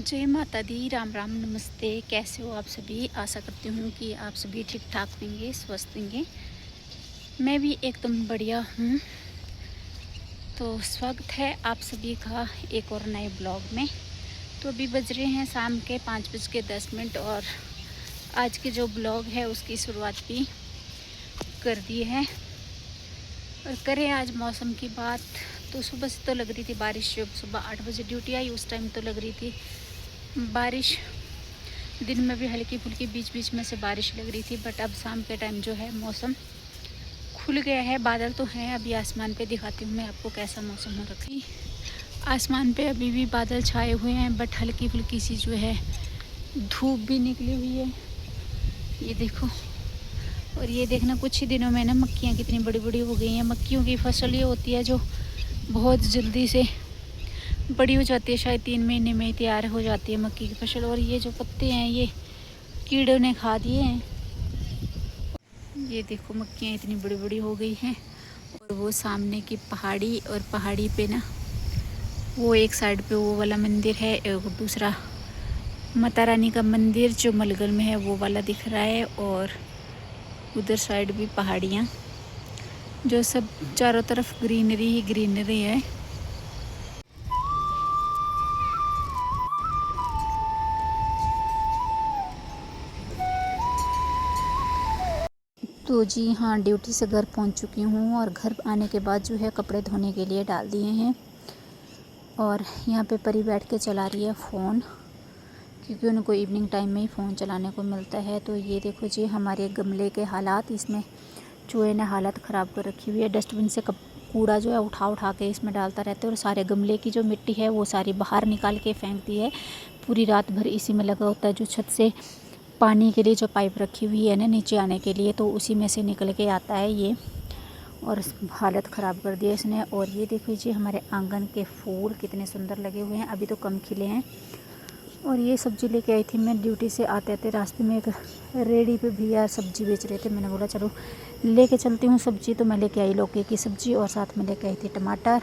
जय माता दी। राम राम, नमस्ते। कैसे हो आप सभी? आशा करती हूँ कि आप सभी ठीक ठाक होंगे, स्वस्थ होंगे। मैं भी एकदम बढ़िया हूँ। तो स्वागत है आप सभी का एक और नए ब्लॉग में। तो अभी बज रहे हैं शाम के 5:10 और आज के जो ब्लॉग है उसकी शुरुआत भी कर दी है। और करें आज मौसम की बात, तो सुबह से तो लग रही थी बारिश। जब सुबह 8 बजे ड्यूटी आई उस टाइम तो लग रही थी बारिश। दिन में भी हल्की फुल्की बीच बीच में से बारिश लग रही थी, बट अब शाम के टाइम जो है मौसम खुल गया है। बादल तो हैं, अभी आसमान पे दिखाती हूँ मैं आपको कैसा मौसम हो रखी। आसमान पे अभी भी बादल छाए हुए हैं, बट हल्की फुल्की सी जो है धूप भी निकली हुई है, ये देखो। और ये देखना, कुछ ही दिनों में ना मक्खियाँ कितनी बड़ी बड़ी हो गई हैं। मक्खियों की फसल ये होती है जो बहुत जल्दी से बड़ी हो जाती है, शायद 3 महीने में ही तैयार हो जाती है मक्की की फसल। और ये जो पत्ते हैं ये कीड़ों ने खा दिए हैं। ये देखो मक्खियाँ इतनी बड़ी बड़ी हो गई हैं। और वो सामने की पहाड़ी, और पहाड़ी पे ना वो एक साइड पे वो वाला मंदिर है, और दूसरा माता रानी का मंदिर जो मलगल में है वो वाला दिख रहा है। और उधर साइड भी पहाड़ियाँ, जो सब चारों तरफ ग्रीनरी ही ग्रीनरी है। तो जी हाँ, ड्यूटी से घर पहुंच चुकी हूँ और घर आने के बाद जो है कपड़े धोने के लिए डाल दिए हैं। और यहाँ पे परी बैठ के चला रही है फ़ोन, क्योंकि उनको इवनिंग टाइम में ही फ़ोन चलाने को मिलता है। तो ये देखो जी हमारे गमले के हालात, इसमें चूहे ने हालत ख़राब कर रखी हुई है। डस्टबिन से कूड़ा जो है उठा उठा के इसमें डालता रहता है, और सारे गमले की जो मिट्टी है वो सारी बाहर निकाल के फेंक दी है। पूरी रात भर इसी में लगा होता है। जो छत से पानी के लिए जो पाइप रखी हुई है ना नीचे आने के लिए, तो उसी में से निकल के आता है ये, और हालत ख़राब कर दी है इसने। और ये देख लीजिए हमारे आंगन के फूल कितने सुंदर लगे हुए हैं, अभी तो कम खिले हैं। और ये सब्ज़ी लेके आई थी मैं ड्यूटी से आते आते। रास्ते में एक रेडी पे भैया सब्ज़ी बेच रहे थे, मैंने बोला चलो लेके चलती हूँ सब्ज़ी। तो मैं लेके आई लौकी की सब्ज़ी, और साथ में लेके आई थी टमाटर।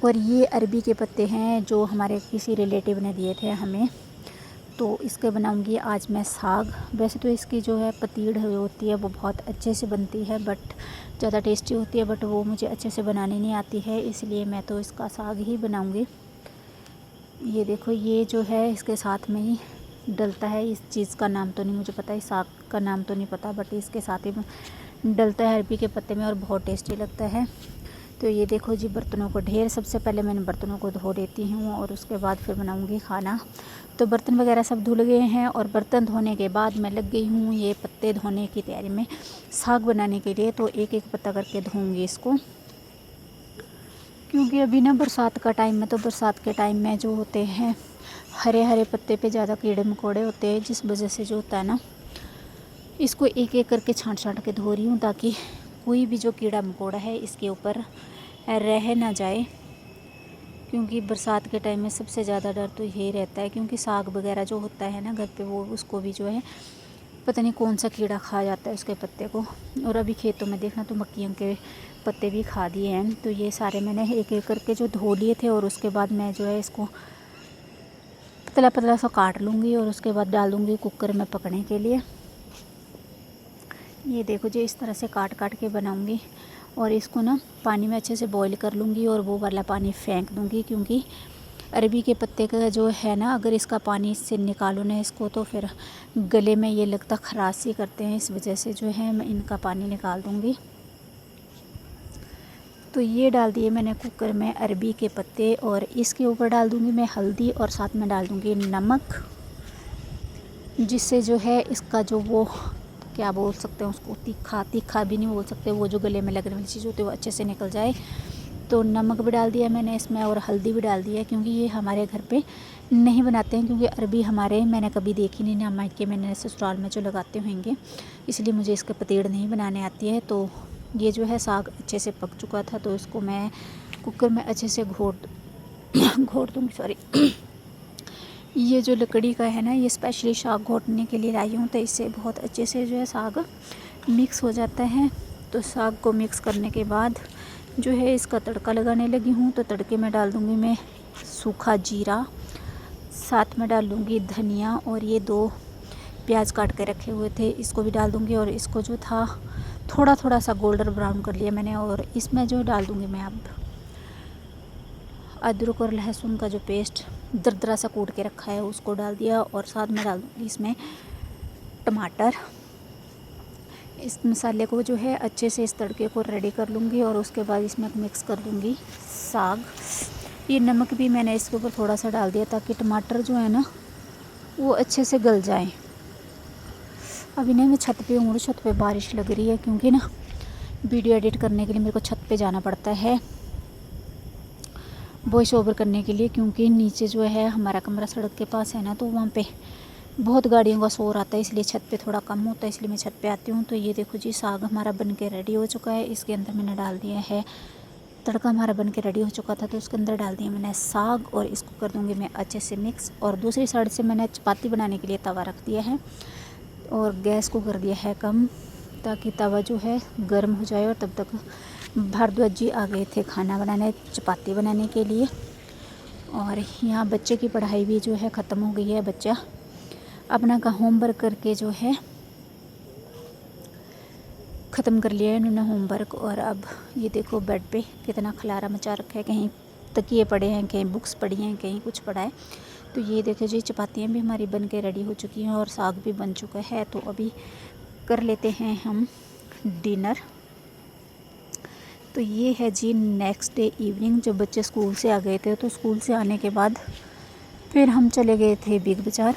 और ये अरबी के पत्ते हैं जो हमारे किसी रिलेटिव ने दिए थे हमें, तो इसके बनाऊंगी आज मैं साग। वैसे तो इसकी जो है पतीड़ होती है वो बहुत अच्छे से बनती है, बट ज़्यादा टेस्टी होती है, बट वो मुझे अच्छे से बनानी नहीं आती है, इसलिए मैं तो इसका साग ही बनाऊंगी। ये देखो ये जो है इसके साथ में ही डलता है। इस चीज़ का नाम तो नहीं मुझे पता, इस साग का नाम तो नहीं पता, बट इसके साथ ही डलता है अरबी के पत्ते में, और बहुत टेस्टी लगता है। तो ये देखो जी बर्तनों को ढेर, सबसे पहले मैंने बर्तनों को धो देती हूँ और उसके बाद फिर बनाऊँगी खाना। तो बर्तन वगैरह सब धुल गए हैं, और बर्तन धोने के बाद मैं लग गई हूँ ये पत्ते धोने की तैयारी में साग बनाने के लिए। तो एक एक पत्ता करके धोऊँगी इसको, क्योंकि अभी ना बरसात का टाइम है। तो बरसात के टाइम में जो होते हैं हरे हरे पत्ते पे ज़्यादा कीड़े मकोड़े होते हैं, जिस वजह से जो होता है ना, इसको एक एक करके छांट छांट के धो रही हूँ, ताकि कोई भी जो कीड़ा मकोड़ा है इसके ऊपर रह ना जाए। क्योंकि बरसात के टाइम में सबसे ज़्यादा डर तो यही रहता है, क्योंकि साग वगैरह जो होता है ना घर पे, वो उसको भी जो है पता नहीं कौन सा कीड़ा खा जाता है उसके पत्ते को। और अभी खेतों में देखना तो मक्खियों के पत्ते भी खा दिए हैं। तो ये सारे मैंने एक एक करके जो धो लिए थे, और उसके बाद मैं जो है इसको पतला पतला सा काट लूँगी, और उसके बाद डाल दूँगी कुकर में पकने के लिए। ये देखो जी इस तरह से काट काट के बनाऊँगी, और इसको ना पानी में अच्छे से बॉईल कर लूँगी, और वो वाला पानी फेंक दूँगी। क्योंकि अरबी के पत्ते का जो है ना, अगर इसका पानी इससे निकालो ना इसको, तो फिर गले में ये लगता खराशी करते हैं, इस वजह से जो है मैं इनका पानी निकाल दूँगी। तो ये डाल दिए मैंने कुकर में अरबी के पत्ते, और इसके ऊपर डाल दूँगी मैं हल्दी, और साथ में डाल दूँगी नमक, जिससे जो है इसका जो वो क्या बोल सकते हैं उसको, तीखा तीखा भी नहीं बोल सकते, वो जो गले में लगने वाली चीज़ होती है वो अच्छे से निकल जाए। तो नमक भी डाल दिया मैंने इसमें, और हल्दी भी डाल दिया, क्योंकि ये हमारे घर पे नहीं बनाते हैं। क्योंकि अरबी हमारे मैंने कभी देखी नहीं, ना मायके मैंने ससुराल में जो लगाते होंगे, इसलिए मुझे इसके पतीड़ नहीं बनाने आती है। तो ये जो है साग अच्छे से पक चुका था, तो इसको मैं कुकर में अच्छे से घोट दूँगी, सॉरी। ये जो लकड़ी का है ना, ये स्पेशली साग घोटने के लिए लाई हूँ, तो इससे बहुत अच्छे से जो है साग मिक्स हो जाता है। तो साग को मिक्स करने के बाद जो है इसका तड़का लगाने लगी हूँ। तो तड़के में डाल दूँगी मैं सूखा जीरा, साथ में डाल दूँगी धनिया, और ये 2 प्याज काट के रखे हुए थे इसको भी डाल दूँगी। और इसको जो था थोड़ा थोड़ा सा गोल्डन ब्राउन कर लिया मैंने। और इसमें जो डाल दूँगी मैं अब अदरक और लहसुन का जो पेस्ट दरदरा सा कूट के रखा है उसको डाल दिया। और साथ में डाल दूँगी इसमें टमाटर। इस मसाले को जो है अच्छे से इस तड़के को रेडी कर लूँगी। और उसके बाद इसमें मिक्स कर दूँगी साग। ये नमक भी मैंने इसके ऊपर थोड़ा सा डाल दिया ताकि टमाटर जो है ना वो अच्छे से गल जाए। अभी नहीं, मैं छत पे हूँ, छत पे बारिश लग रही है क्योंकि ना वीडियो एडिट करने के लिए मेरे को छत पे जाना पड़ता है वॉइस ओवर करने के लिए, क्योंकि नीचे जो है हमारा कमरा सड़क के पास है ना, तो वहाँ पे बहुत गाड़ियों का शोर आता है, इसलिए छत पे थोड़ा कम होता है, इसलिए मैं छत पे आती हूँ। तो ये देखो जी, साग हमारा बन के रेडी हो चुका है। इसके अंदर मैंने डाल दिया है तड़का, हमारा बन के रेडी हो चुका था तो उसके अंदर डाल दिया मैंने साग। और इसको कर दूँगी मैं अच्छे से मिक्स। और दूसरी साइड से मैंने चपाती बनाने के लिए तवा रख दिया है और गैस को कर दिया है कम, ताकि तवा जो है गर्म हो जाए। और तब तक भारद्वाज जी आ गए थे खाना बनाने, चपाती बनाने के लिए। और यहाँ बच्चे की पढ़ाई भी जो है ख़त्म हो गई है। बच्चा अपना का होमवर्क करके जो है ख़त्म कर लिया है इन्होंने होमवर्क। और अब ये देखो बेड पे कितना खलारा मचा रखा है, कहीं तकिए पड़े हैं, कहीं बुक्स पड़ी हैं, कहीं कुछ पड़ा है। तो ये देखो जी, चपातियाँ भी हमारी बन के रेडी हो चुकी हैं और साग भी बन चुका है। तो अभी कर लेते हैं हम डिनर। तो ये है जी नेक्स्ट डे इवनिंग, जब बच्चे स्कूल से आ गए थे। तो स्कूल से आने के बाद फिर हम चले गए थे बिग बाज़ार।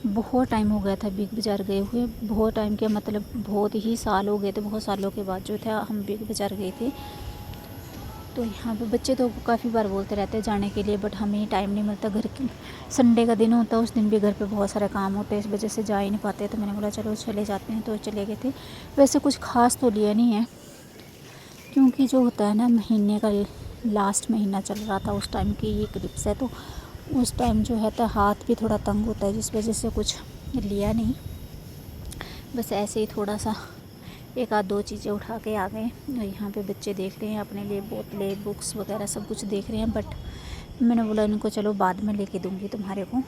बहुत टाइम हो गया था बिग बाज़ार गए हुए, बहुत टाइम के मतलब बहुत ही साल हो गए थे। बहुत सालों के बाद जो था हम बिग बाज़ार गए थे। तो यहाँ पे बच्चे तो काफ़ी बार बोलते रहते हैं जाने के लिए, बट हमें टाइम नहीं मिलता। घर की संडे का दिन होता है, उस दिन भी घर पे बहुत सारे काम होते हैं, इस वजह से जा ही नहीं पाते। तो मैंने बोला चलो चले जाते हैं, तो चले गए थे। वैसे कुछ ख़ास तो लिया नहीं है, क्योंकि जो होता है ना, महीने का लास्ट महीना चल रहा था, उस टाइम की ये क्लिप्स है। तो उस टाइम जो है तो हाथ भी थोड़ा तंग होता है, जिस वजह से कुछ लिया नहीं। बस ऐसे ही थोड़ा सा एक आध दो चीज़ें उठा के आ गए। और यहाँ पे बच्चे देख रहे हैं अपने लिए बोतलें, बुक्स वगैरह सब कुछ देख रहे हैं। बट मैंने बोला इनको चलो बाद में लेके दूँगी तुम्हारे को।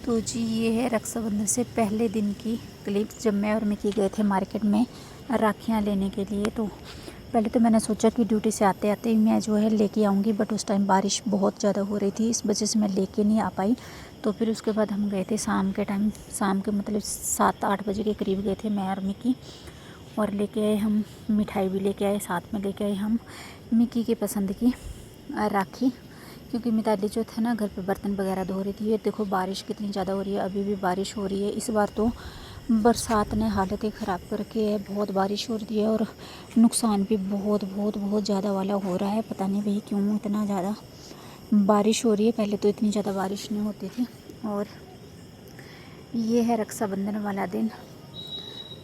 तो जी ये है रक्षाबंधन से पहले दिन की क्लिप्स, जब मैं और मिकी गए थे मार्केट में राखियाँ लेने के लिए। तो पहले तो मैंने सोचा कि ड्यूटी से आते आते ही मैं जो है लेके आऊँगी, बट उस टाइम बारिश बहुत ज़्यादा हो रही थी, इस वजह से मैं लेके नहीं आ पाई। तो फिर उसके बाद हम गए थे शाम के टाइम, शाम के मतलब 7-8 बजे के करीब गए थे मैं और मिकी। और लेके आए हम मिठाई भी लेके आए, साथ में लेके आए हम मिकी की पसंद की राखी, क्योंकि मिताली जो था ना घर पे बर्तन वगैरह धो रही थी। ये देखो बारिश कितनी ज़्यादा हो रही है, अभी भी बारिश हो रही है। इस बार तो बरसात ने हालत ही ख़राब कर रखी है, बहुत बारिश हो रही है और नुकसान भी बहुत बहुत बहुत ज़्यादा वाला हो रहा है। पता नहीं भाई क्यों इतना ज़्यादा बारिश हो रही है, पहले तो इतनी ज़्यादा बारिश नहीं होती थी। और ये है रक्षाबंधन वाला दिन।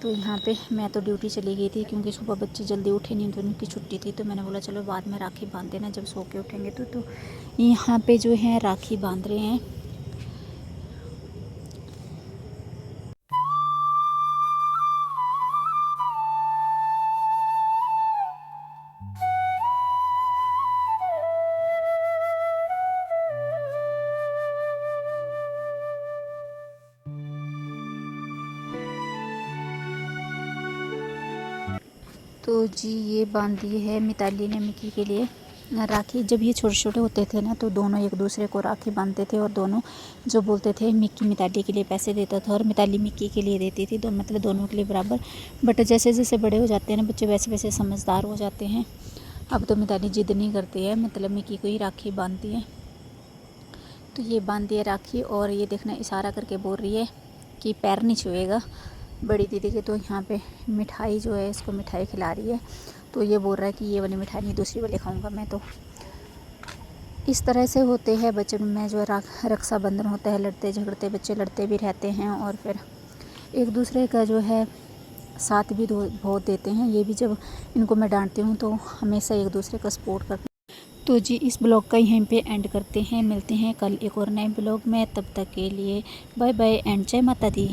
तो यहाँ पे मैं तो ड्यूटी चली गई थी, क्योंकि सुबह बच्चे जल्दी उठे नहीं, तो उनकी छुट्टी थी। तो मैंने बोला चलो बाद में राखी बांध देना, जब सो के उठेंगे। तो यहाँ पे जो है राखी बांध रहे हैं। तो जी ये बांध दी है मिताली ने मिकी के लिए राखी। जब ये छोटे छोटे होते थे ना, तो दोनों एक दूसरे को राखी बांधते थे, और दोनों जो बोलते थे, मिकी मिताली के लिए पैसे देता था और मिताली मिकी के लिए देती थी, तो मतलब दोनों के लिए बराबर। बट जैसे जैसे बड़े हो जाते हैं ना बच्चे, वैसे वैसे समझदार हो जाते हैं। अब तो मिताली जिद नहीं करती है, मतलब मिकी को ही राखी बांधती है। तो ये बांध दिया राखी, और ये देखना इशारा करके बोल रही है कि पैर नहीं छुएगा बड़ी दीदी के। तो यहाँ पे मिठाई जो है, इसको मिठाई खिला रही है। तो ये बोल रहा है कि ये वाली मिठाई नहीं, दूसरी वाली खाऊंगा मैं। तो इस तरह से होते हैं बचपन में जो रक्षाबंधन होता है, लड़ते झगड़ते बच्चे लड़ते भी रहते हैं, और फिर एक दूसरे का जो है साथ भी बहुत देते हैं। ये भी जब इनको मैं डांटती हूँ तो हमेशा एक दूसरे का सपोर्ट करते हैं। तो जी इस ब्लॉग का यहीं पे एंड करते हैं, मिलते हैं कल एक और नए ब्लॉग में। तब तक के लिए बाय बाय एंड जय माता दी।